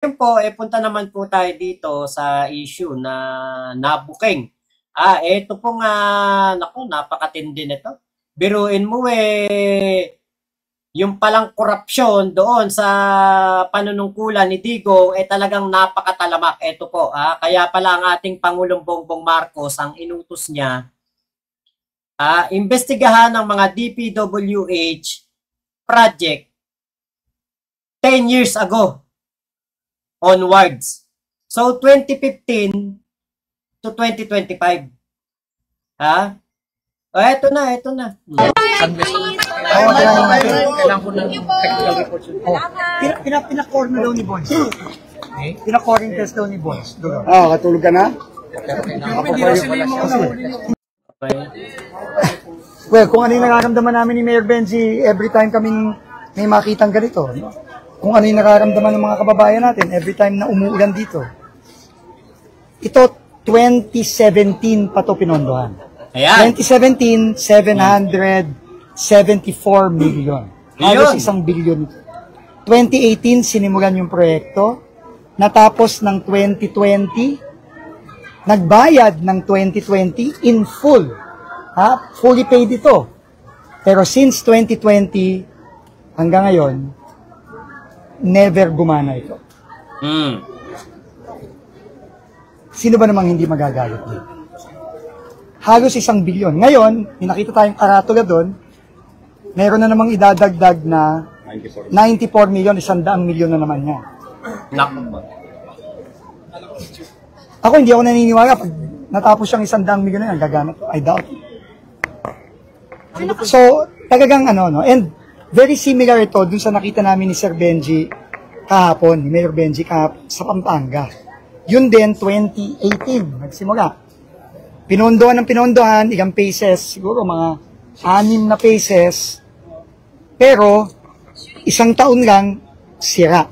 Ngayon po, punta naman po tayo dito sa issue na nabuking. Ito po nga, naku, napakatindi nito. Biruin mo yung palang korupsyon doon sa panunungkulan ni Digong talagang napakatalamak. Ito po, kaya pala ang ating Pangulong Bongbong Marcos ang inutos niya, imbestigahan ng mga DPWH project 10 years ago onwards. So 2015 to 2025. Ito na. Kailangan ko ng technical report. Pinakorn daw ni Bones. Pinakorn test daw ni Bones. Katulog ka na? Well, kung ano yung nararamdaman namin ni Mayor Benji every time kaming may makitang ganito. No? Kung ano yung nararamdaman ng mga kababayan natin every time na umuulan dito. Ito, 2017 pa to pinondohan. Ayan. 2017, 774 million. Halos 1 billion. 2018, sinimulan yung proyekto. Natapos ng 2020. Nagbayad ng 2020 in full. Fully paid ito. Pero since 2020, hanggang ngayon, never gumana ito. Sino ba namang hindi magagalit dito? Halos 1 billion. Ngayon, nakita tayong karatula doon, meron na namang idadagdag na 94 million, 100 milyon na naman niya. Ako, hindi ako naniniwala. Pag natapos siyang 100 milyon na yan, gagana to. I doubt. So, talagang no? And very similar ito dun sa nakita namin ni Sir Benji kahapon, ni Mayor Benji kahapon sa Pampanga. Yun din, 2018, nagsimula. Pinondohan ng pinondohan, ilang phases, siguro mga 6 na phases, pero 1 taon lang, sira.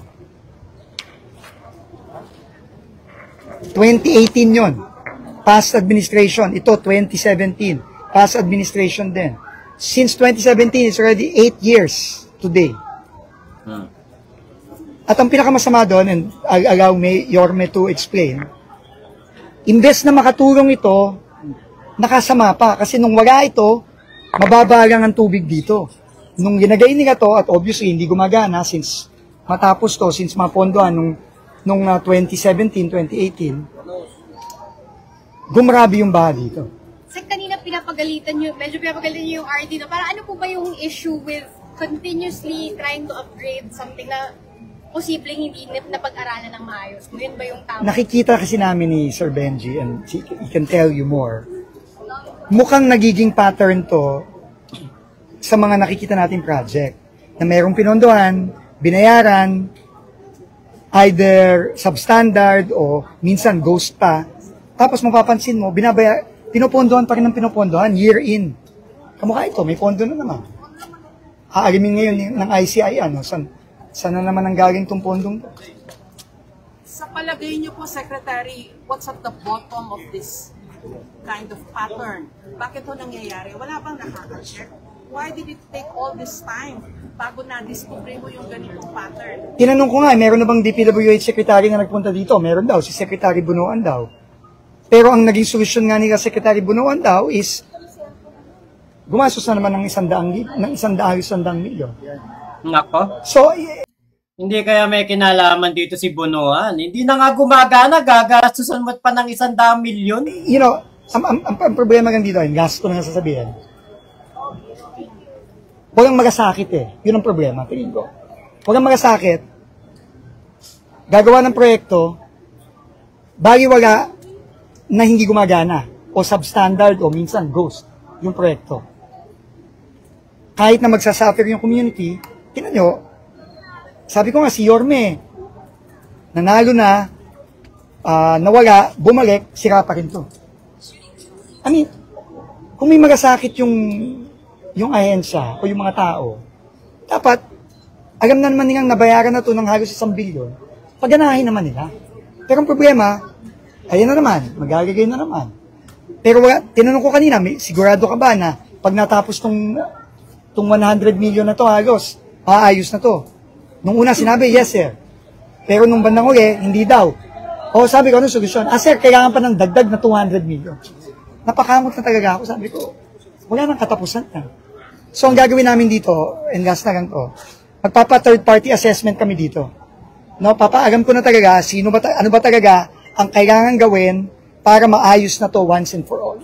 2018 yun, past administration. Ito, 2017, past administration din. Since 2017, it's already 8 years today. At ang pinakamasama doon, and I'll allow Yorme to explain, imbes na makatulong ito, nakasama pa. Kasi nung wala ito, mababa lang ang tubig dito. Nung ginagay nila to, at obviously hindi gumagana since matapos to, since mapondohan nung 2017, 2018, gumrabi yung baha dito. Sa kanina medyo pinapagalitan nyo yung RD, no? Para ano po ba yung issue with continuously trying to upgrade something na posibleng hindi napag-aralan ng maayos? Yun ba yung tama? Nakikita kasi namin ni Sir Benji, and he can tell you more, mukhang nagiging pattern to sa mga nakikita nating project na mayroong pinondohan, binayaran, either substandard o minsan ghost pa. Tapos mapapansin mo, pinopondohan pa rin ng pinopondohan year in. Kamukha ito, may pondo na naman. Aalimin ngayon ng ICI, sana naman ang galing itong pondong to. Sa palagay niyo po, Secretary, what's at the bottom of this kind of pattern? Bakit ho nangyayari? Wala bang nakaka-check? Why did it take all this time bago na-discover mo yung ganitong pattern? Tinanong ko nga, meron na bang DPWH Secretary na nagpunta dito? Meron daw, si Secretary Bunuan daw. Pero ang naging solusyon nga nila Secretary Bunuan daw is gumastos na naman ng 100 milyon. Nako. So, Hindi kaya may kinalaman dito si Bunuan. Hindi na nga gumagana, gagastusan mo pa ng 100 milyon. you know, ang problema lang dito, yung gasto na sasabihin. Walang magasakit Yun ang problema, tingin ko. Walang magasakit. Gagawa ng proyekto, baliwala na hindi gumagana o substandard o minsan ghost yung proyekto. Kahit na magsasuffer yung community, tingnan nyo, sabi ko nga si Yorme, nanalo na, nawala, bumalik, sira pa rin to. I mean, kung may magasakit yung ahensya o yung mga tao, dapat, alam na naman nilang nabayaran na to ng halos 1 bilyon, paganahin naman nila. Pero ang problema, ayan na naman, magagagay na naman. Pero tinanong ko kanina, sigurado ka ba na pag natapos tong 100 million na to halos, maayos na to? Nung una sinabi, yes sir. Pero nung bandang uli, hindi daw. O sabi ko, anong solusyon? Sir, kailangan pa ng dagdag na 200 million. Napakamot na talaga ako. Sabi ko, wala nang katapusan na. So, ang gagawin namin dito, and last na lang to, magpapa third party assessment kami dito. No, papaalam ko na talaga, ano ba talaga ang kailangan gawin para maayos na to once and for all.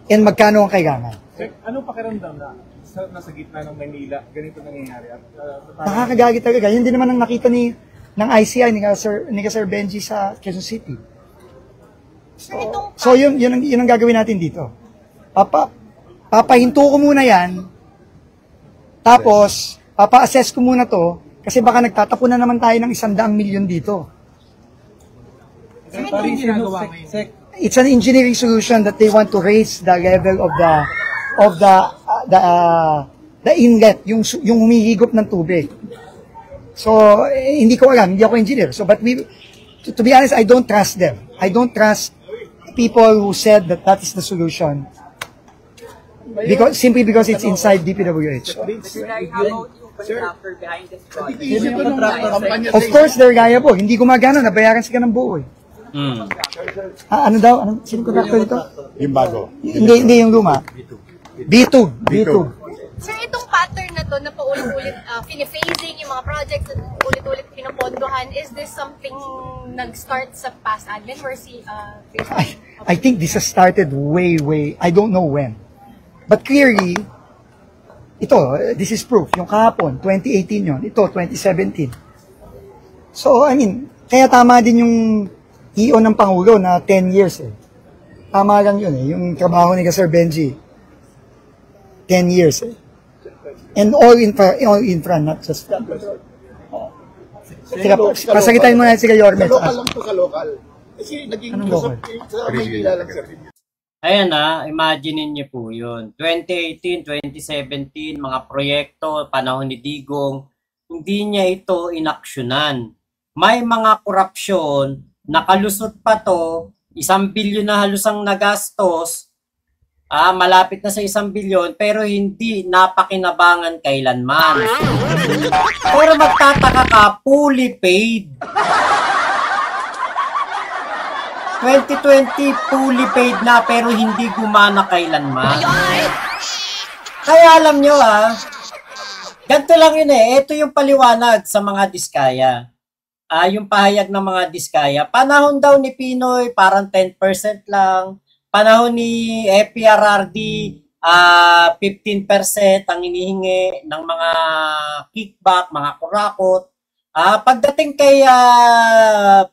And magkano ang kailangan. Ano pakiramdam na nasa gitna ng Manila, ganito nangyayari? Nakakagagit talaga. Yun din naman ang nakita ng ICI, ni Sir Benji sa Quezon City. So yun ang gagawin natin dito. Papahinto ko muna yan, tapos papa-assess ko muna to, kasi baka nagtatapo na naman tayo ng 100 million dito. It's an engineering solution that they want to raise the level of the inlet, yung humihigop ng tubig. So, hindi ko alam, hindi ako engineer. So, but to be honest, I don't trust them. I don't trust people who said that is the solution. Simply because it's inside DPWH. Of course, they're liable. Hindi gumagana, nabayaran sila ng buo. Ano daw? Sino contractor dito? Yung bago. Hindi yung luma. B2. Sir, itong pattern na to na paulit-ulit piniphasing yung mga projects na ulit-ulit pinapondohan, is this something nag-start sa past admin or I think this has started way, I don't know when. But clearly, this is proof. Yung kahapon, 2018 yun. Ito, 2017. So, kaya tama din yung EO ng Pangulo na 10 years eh. Tama lang yun eh. Yung trabaho ni Sir Benji, 10 years eh. And all infra, not just that. Pasagitain mo na si Yorme. Sa lokal lang to, sa lokal. Kasi naging sa Maynila lang, sir. Ayan imagine niyo po yun. 2018, 2017, mga proyekto, panahon ni Digong, hindi niya ito inaksyonan. May mga korupsyon, nakalusot pa to, 1 bilyon na halos ang nagastos, malapit na sa 1 bilyon, pero hindi napakinabangan kailanman. Pero magtataka ka, fully paid. 2020, fully paid na, pero hindi gumana kailanman. Kaya alam nyo ganito lang yun ito yung paliwanag sa mga diskaya. Yung pahayag ng mga diskaya. Panahon daw ni Pinoy, parang 10% lang. Panahon ni FPRRD, 15% ang hinihingi ng mga kickback, mga kurakot. Pagdating kay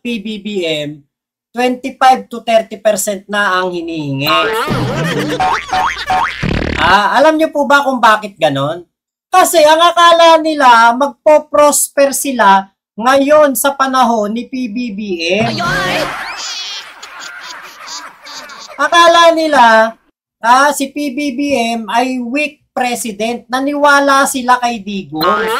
PBBM, 25 to 30% na ang hinihingi. Alam niyo po ba kung bakit ganon? Kasi ang akala nila, magpo-prosper sila ngayon sa panahon ni PBBM. Akala nila si PBBM ay weak president. Naniwala sila kay Digong.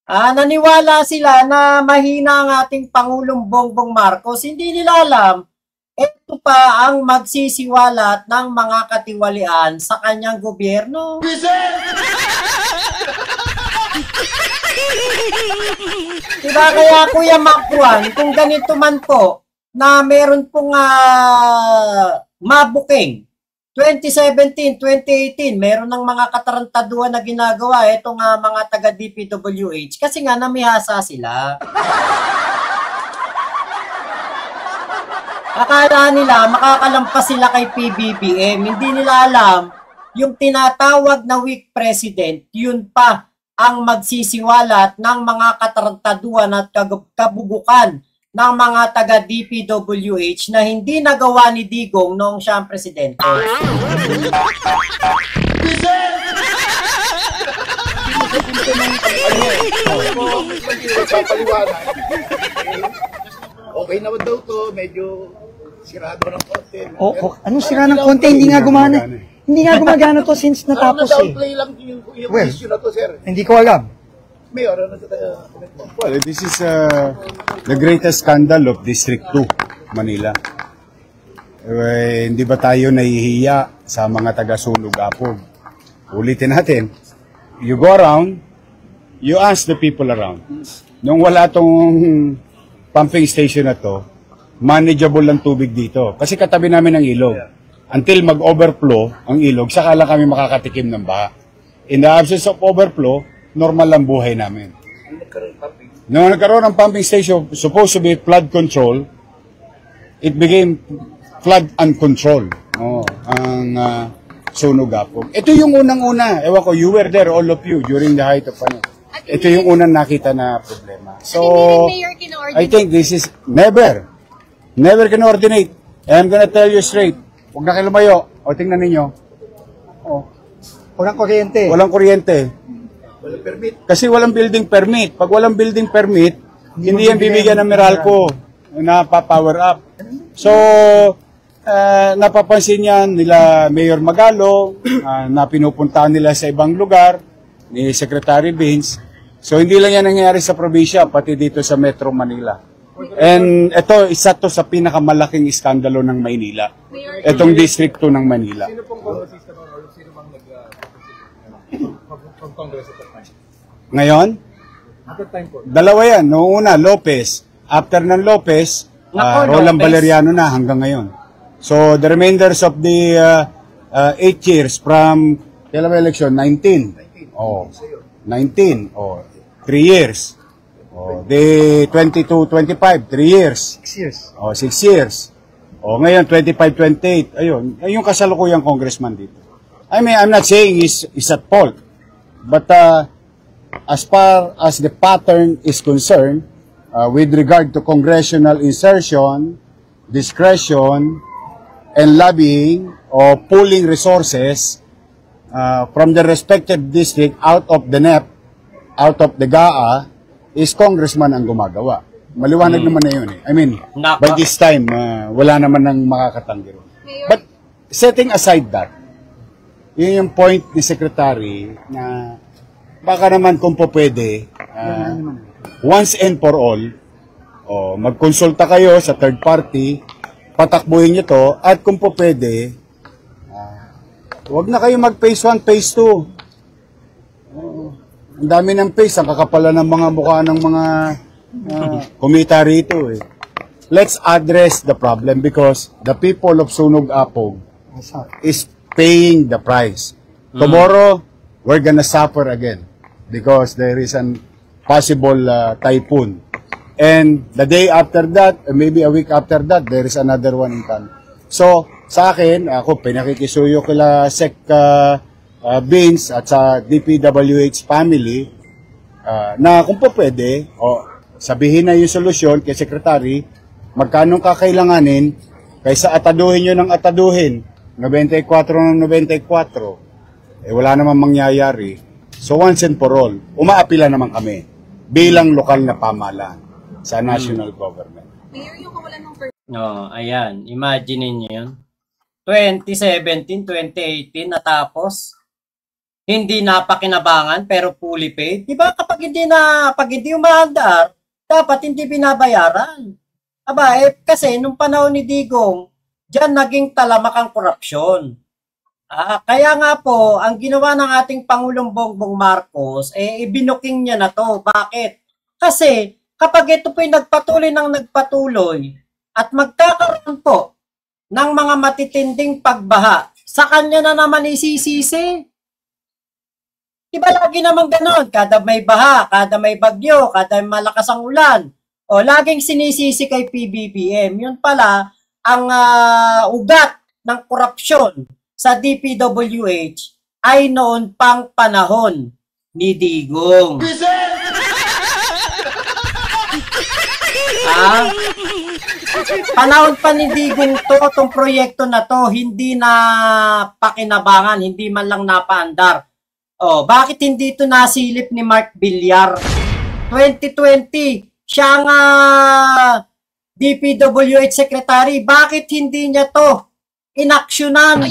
Naniwala sila na mahina ang ating Pangulong Bongbong Marcos. Hindi nila alam, ito pa ang magsisiwalat ng mga katiwalian sa kanyang gobyerno. Diba kaya Kuya Makuan, kung ganito man po, na meron pong mabuking 2017, 2018, meron ng mga katarantaduhan na ginagawa itong mga taga-DPWH kasi nga namihasa sila. Akala nila makakalampas sila kay PBBM. Hindi nila alam yung tinatawag na weak president, yun pa ang magsisiwalat ng mga katarantaduhan at kabubukan ng mga taga-DPWH na hindi nagawa ni Digong noong siya ang presidente. Okay naman daw to, medyo sirado ng konti. Anong sira ng konti? Hindi nga gumana. Hindi nga gumagana to since natapos Na-downplay lang yung issue na to, sir. Hindi ko alam. Mayor, ano sa tayo? Well, this is the greatest scandal of District 2, Manila. Hindi ba tayo nahihiya sa mga taga-sunog apog? Ulitin natin. You go around, you ask the people around. nung wala tong pumping station na to, manageable lang tubig dito. Kasi katabi namin ang ilog. Until mag-overflow ang ilog, saka lang kami makakatikim ng baha. In the absence of overflow, normal lang buhay namin. Nung nagkaroon ng pumping station, supposed to be flood control, it became flood uncontrolled. Ang Sunog Apog. Ito yung unang-una. Ewan ko, you were there, all of you, during the height of ano. Ito yung unang nakita na problema. So, I think this is never can-ordinate. And I'm gonna tell you straight, huwag na kayo lumayo. O, tingnan ninyo. Walang kuryente. Walang kuryente. Walang permit. Kasi walang building permit. Pag walang building permit, hindi yan bibigyan ng Meralco na pa-power up. So, napapansin yan nila Mayor Magalong, na pinupuntahan nila sa ibang lugar, ni Secretary Vince. So, hindi lang yan nangyayari sa probinsya, pati dito sa Metro Manila. And ito, isa to sa pinakamalaking iskandalo ng Maynila. Itong distrikto ng Manila. Sino pong kongresista mo or sino bang nag-congress at that time? Ngayon, At that time po? dalawa yan. Noong una, Lopez. After ng Lopez, Roland Lopez. Valeriano na hanggang ngayon. So, the remainders of the 8 years from, kailan ba election? 19. Oh, 19. Oh, 3 years. Oh, the 22, 25, 3 years. 6 years. Oh, 6 years. Oh, ngayon, 25, 28. Ayun, yung kasalukuyang congressman dito. I mean, I'm not saying he's at fault. But as far as the pattern is concerned, with regard to congressional insertion, discretion, and lobbying or pooling resources from the respective district out of the NEP, out of the GAA, is congressman ang gumagawa. Maliwanag naman na yun eh. I mean, by this time, wala naman nang makakatanggi ron. But setting aside that, yun yung point ni Secretary na baka naman kung po pwede, once and for all, magkonsulta kayo sa third party, patakbuhin nyo to, at kung po pwede, huwag na kayo mag-phase 1, phase 2. Ang dami ng phase, ang kakapala ng mga mukha ng mga kumita rito eh. Let's address the problem because the people of Sunog Apog is paying the price. Tomorrow, we're gonna suffer again because there is an possible typhoon. And the day after that, maybe a week after that, there is another one in town. So, sa akin, ako, pinakikisuyo kila Sec Vince at sa DPWH family na kung po pwede, sabihin na yung solusyon kay Secretary, magkano kakailanganin kaysa ataduhin nyo ng ataduhin, 94 ng 94, wala namang mangyayari. So once and for all, umaapila naman kami bilang lokal na pamahalaan sa national government. Mayor, yung kawalan ng Ayan, imagine niyo yun. 2017, 2018 natapos. Hindi napakinabangan pero fully paid. Diba pag hindi umaandar, dapat hindi binabayaran. Kasi nung panahon ni Digong, diyan naging talamak ang korupsyon. Kaya nga po, ang ginawa ng ating Pangulong Bongbong Marcos, ibinuking niya na to. Bakit? Kasi kapag ito po'y nagpatuloy at magkakaroon po ng mga matitinding pagbaha, sa kanya na naman isisisi. Diba lagi naman ganon? Kada may baha, kada may bagyo, kada may malakas ang ulan. Laging sinisisi kay PBBM. Yun pala ang ugat ng korupsyon sa DPWH ay noon pang panahon ni Digong. Panahon pa ni Digong itong proyekto na to, hindi na pakinabangan, hindi man lang napaandar. Bakit hindi ito nasilip ni Mark Villar? 2020, siya nga DPWH Secretary, bakit hindi niya to inaksyonan?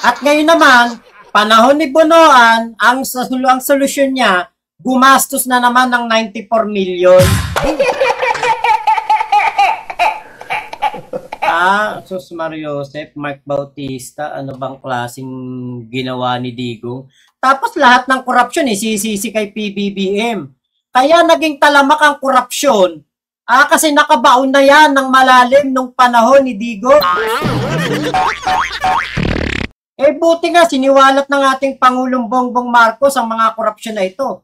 At ngayon naman, panahon ni Bonoan, ang solusyon niya, gumastos na naman ng 94 million. Sus Mario Joseph, Mark Bautista, ano bang klaseng ginawa ni Digong? Tapos lahat ng korupsyon isisisi kay PBBM. Kaya naging talamak ang korupsyon, kasi nakabaon na yan ng malalim nung panahon ni Digong. Buti nga, siniwalat ng ating Pangulong Bongbong Marcos ang mga korupsyon na ito.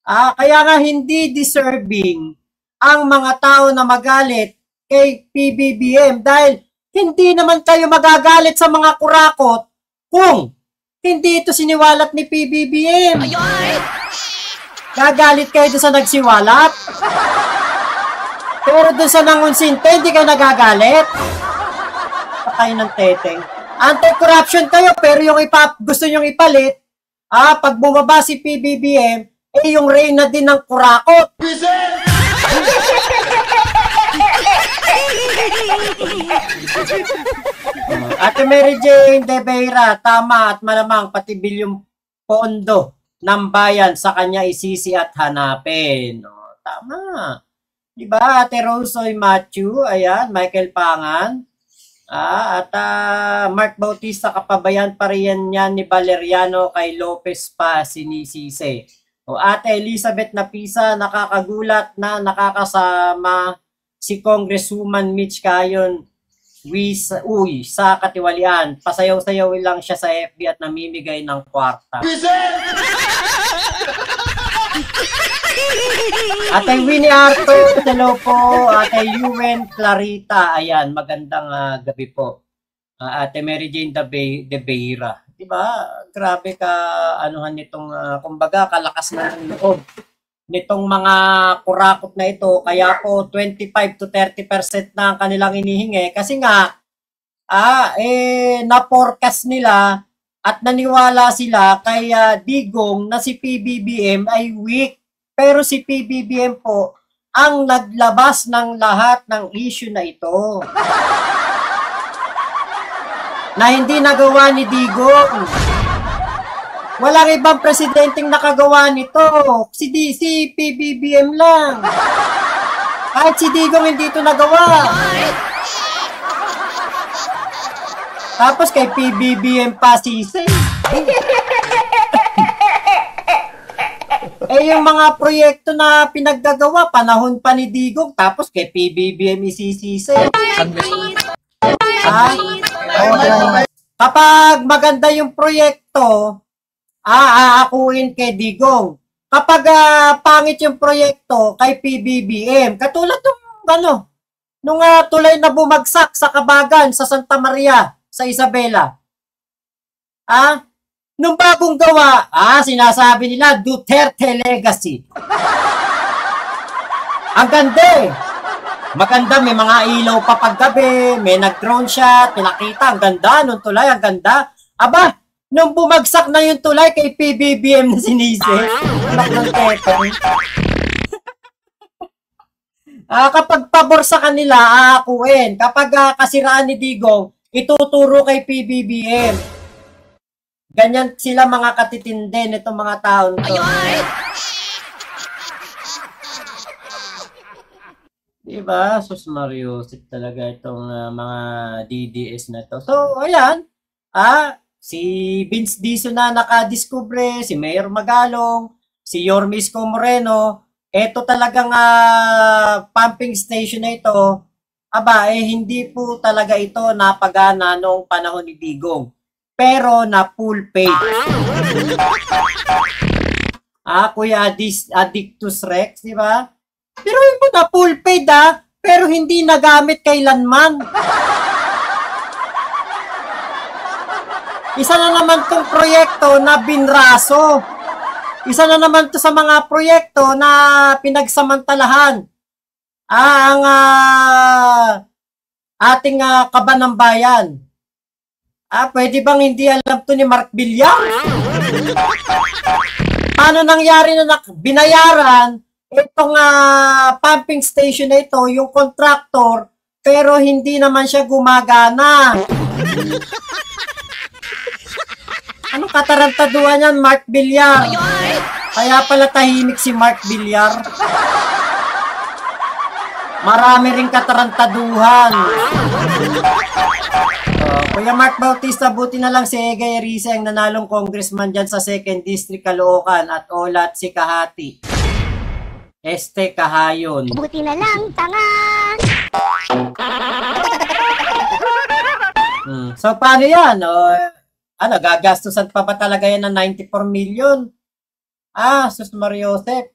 Kaya nga hindi deserving ang mga tao na magalit kay PBBM dahil hindi naman kayo magagalit sa mga kurakot kung hindi ito siniwalat ni PBBM. Gagalit kayo doon sa nagsiwalat? Pero doon sa nangunsinte, hindi kayo nagagalit? Patay ng teteng. Anti-corruption kayo, pero yung gusto nyong ipalit, pag bumaba si PBBM, yung reyna din ng kurakot. Ate Mary Jane De Beira, tama at malamang pati bilyong pondo ng bayan sa kanya isisi at hanapin. Tama. Diba, Ate Rosoy Matthew, ayan, Michael Pangan, at Mark Bautista, kapabayan pa rin yan ni Valeriano kay Lopez pa sinisisi. Ate Elizabeth Napisa, nakakagulat na nakakasama si Congresswoman Mitch Cayon sa katiwalian. Pasayaw-sayaw lang siya sa FB at namimigay ng kwarta. Ate Winnie Arto, hello po. Ate Yuen Clarita, ayan, magandang gabi po. Ate Mary Jane De Beira. Diba? Grabe ka anuhan nitong kumbaga kalakas na ng loob nitong mga kurakot na ito. Kaya po 25 to 30% na ang kanilang inihingi kasi nga na-forecast nila at naniwala sila kay Digong na si PBBM ay weak. Pero si PBBM po ang naglabas ng lahat ng issue na ito. Na hindi nagawa ni Digong. Walang ibang presidenteng nakagawa nito. Si PBBM lang. Kahit si Digong hindi ito nagawa. Tapos kay PBBM pa sisi. Yung mga proyekto na pinaggagawa, panahon pa ni Digong, tapos kay PBBM isisisi. Kapag maganda yung proyekto, aakuin kay Digong. Kapag pangit yung proyekto kay PBBM, katulad nung tulay na bumagsak sa Kabagan, sa Santa Maria, sa Isabela. Nung bagong gawa, sinasabi nila Duterte Legacy. Ang ganda Maganda, may mga ilaw pa paggabi, may nag-drone shot, pinakita, ang ganda, nung tulay, ang ganda. Aba, nung bumagsak na yung tulay kay PBBM na sinisi, kapag pabor sa kanila, aakuin. Kapag kasiraan ni Digong, ituturo kay PBBM. Ganyan sila mga katitindi nitong mga taon to. Diba? Sus Mario, talaga itong mga DDS na to. So, ayan. Si Vince Dizon na nakadiskubre, si Mayor Magalong, si Yormisco Moreno, eto talagang pumping station na ito, hindi po talaga ito napagana noong panahon ni Digong. Pero na full paid. Kuya Addictus Rex, di ba? Pero yun po na full paid pero hindi nagamit kailanman. Isa na naman tong proyekto na binraso. Isa na naman to sa mga proyekto na pinagsamantalahan. Ang ating kaban ng bayan. Pwede bang hindi alam to ni Mark Villar? Paano nangyari na binayaran itong pumping station na ito, yung contractor, pero hindi naman siya gumagana? Anong katarantaduhan yan, Mark Villar? Kaya pala tahimik si Mark Villar. Marami ring katarantaduhan. Kuya Mark Bautista, buti na lang si Egay Erice ang nanalong congressman dyan sa 2nd District, Caloocan at Olat si Kahati. Este Kahayon. Buti na lang, tanga! So, paano yan? Ano, gagastusan pa ba talaga yan ng 94 million? Sus Mariosep.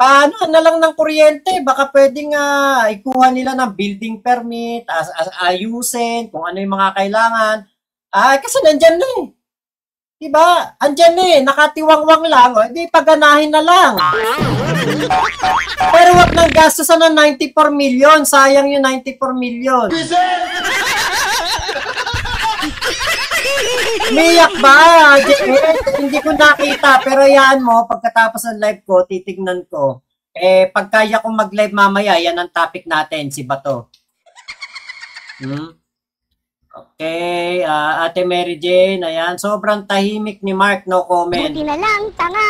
Paano na lang ng kuryente? Baka pwedeng ikuha nila ng building permit, ayusin, kung ano yung mga kailangan. Kasi nandyan na eh. Diba? Andyan na eh. Nakatiwangwang lang. Di paganahin na lang. Pero wag nang gastusan ng 94 million. Sayang yung 94 million. Umiyak ba? Hindi ko nakita. Pero yan mo, pagkatapos ng live ko, titignan ko. Pagkaya kong mag-live mamaya, yan ang topic natin, si Bato. Okay, Ate Mary Jane, ayan. Sobrang tahimik ni Mark, no comment. Buti na lang, tanga!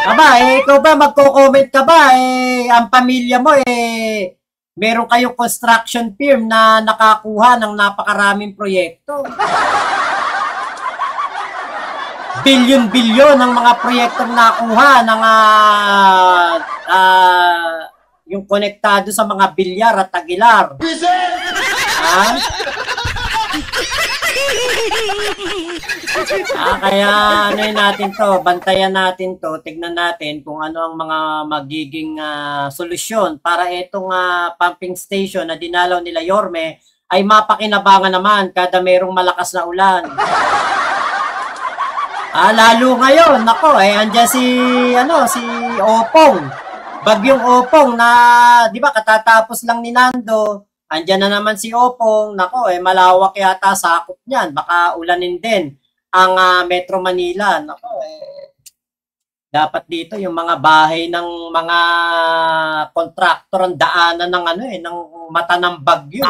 Aba, ikaw ba, magko-comment ka ba? Ang pamilya mo, meron kayong construction firm na nakakuha ng napakaraming proyekto. Bilyon-bilyon ng mga proyektong nakuha ng yung konektado sa mga bilyar at tagilar. Kaya ano natin to, bantayan natin to, tignan natin kung ano ang mga magiging solusyon para itong pumping station na dinalaw nila Yorme ay mapakinabangan naman kada merong malakas na ulan. Lalo ngayon, nako, andyan si Opong. Bagyong Opong na, di ba, katatapos lang ni Nando. Andyan na naman si Opong. Nako, malawak yata sakop niyan. Baka ulanin din ang Metro Manila. Nako, dapat dito yung mga bahay ng mga kontraktor ang daanan ng ng mata ng bagyo.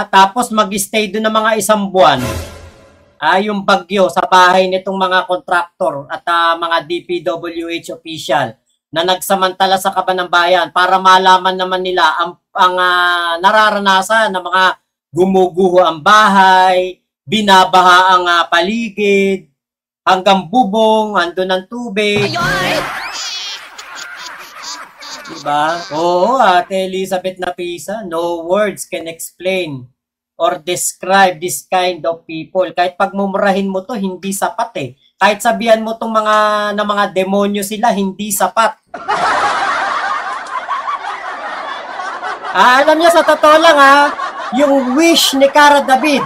Tapos mag-stay doon ng mga isang buwan. Yung bagyo sa bahay nitong mga kontraktor at mga DPWH official na nagsamantala sa kaban ng bayan para malaman naman nila ang nararanasan ng mga gumuguho ang bahay, binabaha ang paligid, hanggang bubong, andun ang tubig. Diba? Oo, Ate Elizabeth Napisa, no words can explain or describe this kind of people. Kahit pagmumurahin mo to, hindi sapat eh. Kahit sabihan mo tong mga demonyo sila, hindi sapat. Alam niyo, sa totoo lang yung wish ni Cara David,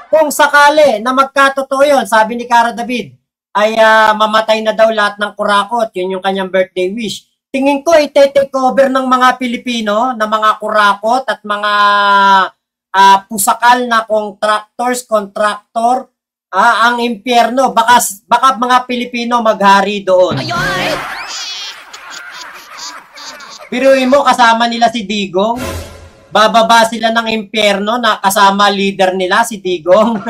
kung sakali na magkatotoo yun, sabi ni Cara David, ay mamatay na daw lahat ng kurakot. Yun yung kanyang birthday wish. Tingin ko, ite-take over ng mga Pilipino, na mga kurakot at mga pusakal na contractor, ang impyerno, baka mga Pilipino maghari doon. Piruin mo, kasama nila si Digong, bababa sila ng impyerno na kasama leader nila si Digong.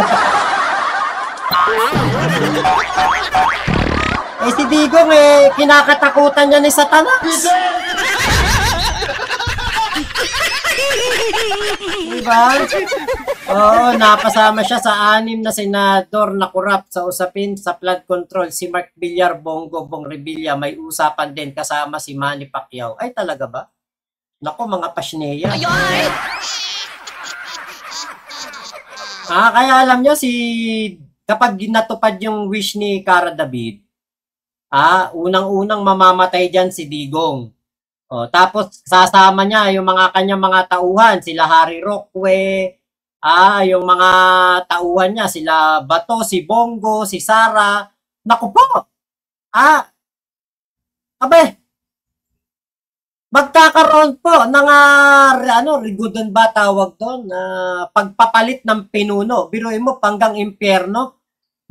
Si Digong kinakatakutan niya ni Satanas. Diba? Oo, napasama siya sa 6 na senador na korap sa usapin sa flood control. Si Mark Villar, Bongo, Bong Revilla, may usapan din kasama si Manny Pacquiao. Ay, talaga ba? Naku, mga pasneya. Kaya alam nyo, kapag natupad yung wish ni Cara David, unang-unang mamamatay dyan si Digong. Tapos sasama niya yung mga kanyang mga tauhan, sila Harry Roque, yung mga tauhan niya, sila Bato, si Bongo, si Sara. Naku po! Magkakaroon po ng rigudon ba tawag doon? Pagpapalit ng pinuno. Biruin mo, panggang impyerno,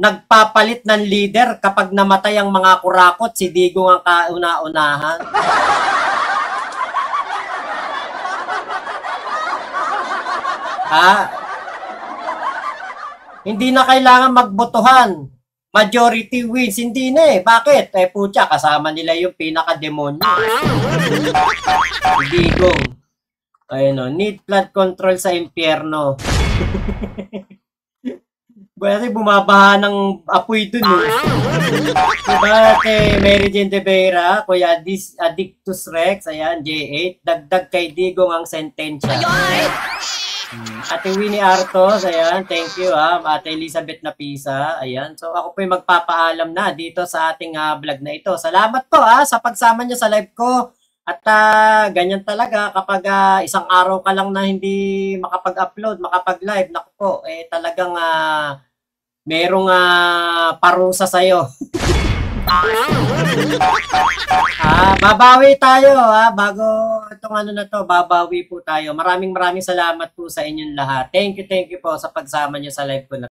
nagpapalit ng leader kapag namatay ang mga kurakot, si Digong ang kauna-unahan. Hindi na kailangan magbotohan. majority wins. Hindi na eh. Bakit? Eh, putya, kasama nila yung pinaka-demonyo. Digong. Ayun o, need flood control sa impyerno. Kasi bumabaha ng apoy dun eh. Diba, Mary Jane de Vera, Kuya Addictus Rex, ayan, J8, dagdag kay Digong ang sentensya. Ate Winnie Artos, ayan, thank you Ate Elizabeth Napisa, ayan. So ako po yung magpapaalam na dito sa ating vlog na ito. Salamat po sa pagsama nyo sa live ko. At ganyan talaga kapag isang araw ka lang na hindi makapag-upload, makapag-live, naku po, eh talagang merong parusa sa'yo. Babawi tayo bago itong ano na to, babawi po tayo. Maraming salamat po sa inyong lahat. Thank you po sa pagsama nyo sa live ko na